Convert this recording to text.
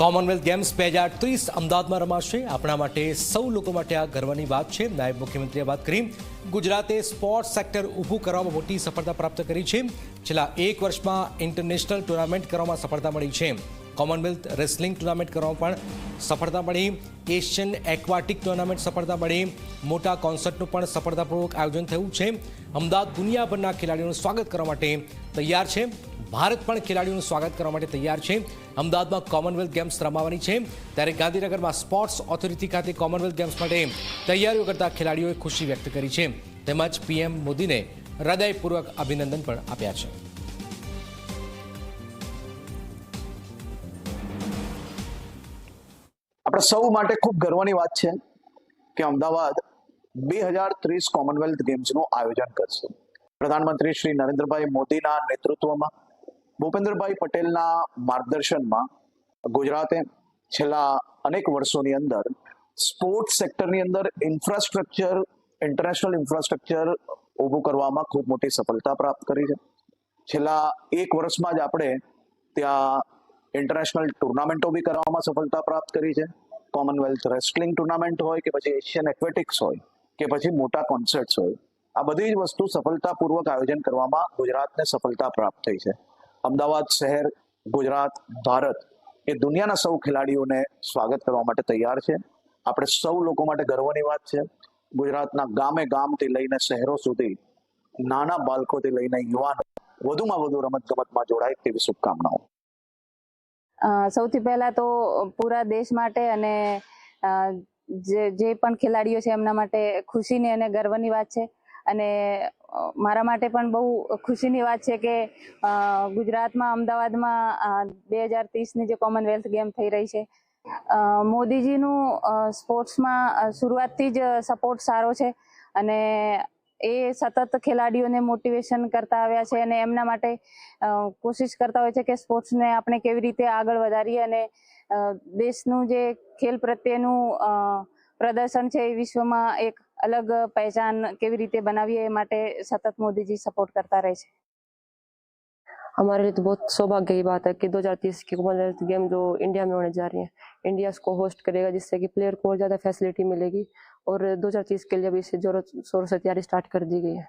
Commonwealth games 2030 અમદાવાદમાં રમાશે। આપણા માટે સૌ લોકો માટે આ ગર્વની વાત છે। નાયબ મુખ્યમંત્રીએ વાત કરી, ગુજરાતે સ્પોર્ટ્સ સેક્ટર ઊભું કરવામાં મોટી સફળતા પ્રાપ્ત કરી છે। છેલ્લા એક વર્ષમાં ઇન્ટરનેશનલ ટુર્નામેન્ટ કરવામાં સફળતા મળી છે। કોમનવેલ્થ રેસલિંગ ટુર્નામેન્ટ કરવામાં પણ સફળતા મળી, એશિયન એક્વાટિક ટુર્નામેન્ટ સફળતા મળી, મોટા કોન્સર્ટનું પણ સફળતાપૂર્વક આયોજન થયું છે। અમદાવાદ દુનિયાભરના ખેલાડીઓનું સ્વાગત કરવા માટે તૈયાર છે। ભારત પણ ખેલાડીઓનું સ્વાગત કરવા માટે તૈયાર છે। અમદાવાદમાં કોમનવેલ્થ ગેમ્સ રમાવાની છે, ત્યારે ગાંધીનગરમાં સ્પોર્ટ્સ ઓથોરિટી ખાતે કોમનવેલ્થ ગેમ્સ માટે તૈયારીઓ કરતા ખેલાડીઓએ ખુશી વ્યક્ત કરી છે, તેમજ પીએમ મોદીને હૃદયપૂર્વક અભિનંદન પણ આપ્યા છે। આપણે સૌ માટે ખૂબ ગર્વની વાત છે કે અમદાવાદ 2030 કોમનવેલ્થ ગેમ્સનું આયોજન કરશે। પ્રધાનમંત્રી શ્રી નરેન્દ્રભાઈ મોદીના નેતૃત્વમાં, ભૂપેન્દ્રભાઈ પટેલના માર્ગદર્શનમાં ગુજરાતે છેલ્લા અનેક વર્ષોની અંદર સ્પોર્ટ્સ સેક્ટરની અંદર ઇન્ફ્રાસ્ટ્રક્ચર, ઇન્ટરનેશનલ ઇન્ફ્રાસ્ટ્રક્ચર ઊભું કરવામાં ખૂબ મોટી સફળતા પ્રાપ્ત કરી છે। છેલ્લા એક વર્ષમાં જ આપણે ત્યાં ઇન્ટરનેશનલ ટુર્નામેન્ટો બી કરવામાં સફળતા પ્રાપ્ત કરી છે। કોમનવેલ્થ રેસલિંગ ટુર્નામેન્ટ હોય કે પછી એશિયન એક્વેટિક્સ હોય કે પછી મોટા કોન્સર્ટ્સ હોય, આ બધી જ વસ્તુ સફળતાપૂર્વક આયોજન કરવામાં ગુજરાતને સફળતા પ્રાપ્ત થઈ છે। અમદાવાદ શહેર, ગુજરાત, ભારત એ દુનિયાના સૌ ખેલાડીઓને સ્વાગત કરવા માટે તૈયાર છે। આપણે સૌ લોકો માટે ગર્વની વાત છે। ગુજરાતના ગામે ગામથી લઈને શહેરો સુધી નાના બાળકોથી લઈને યુવાનો વધુમાં વધુ રમતગમતમાં જોડાય તેવી શુભકામનાઓ। સૌથી પહેલા તો પૂરા દેશ માટે અને જે પણ ખેલાડીઓ છે એમના માટે ખુશીની અને ગર્વની વાત છે, અને મારા માટે પણ બહુ ખુશીની વાત છે કે ગુજરાતમાં અમદાવાદમાં 2030ની જે કોમનવેલ્થ ગેમ થઈ રહી છે, મોદીજીનું સ્પોર્ટ્સમાં શરૂઆતથી જ સપોર્ટ સારો છે અને એ સતત ખેલાડીઓને મોટિવેશન કરતા આવ્યા છે અને એમના માટે કોશિશ કરતા હોય છે કે સ્પોર્ટ્સને આપણે કેવી રીતે આગળ વધારીએ અને દેશનું જે ખેલ પ્રત્યેનું પ્રદર્શન છે એ વિશ્વમાં એક अलग पहचान केवी रीते बनावीए ए माटे सतत मोदी जी सपोर्ट करता रहे छे। हमारे लिए तो बहुत सौभाग्य की बात है कि 2030 की कॉमनवेल्थ गेम जो इंडिया में होने जा रही है, इंडिया इसको होस्ट करेगा, जिससे कि प्लेयर को और ज़्यादा फैसिलिटी मिलेगी और 2030 के लिए भी इसे जोरों शोरों से तैयारी स्टार्ट कर दी गई है।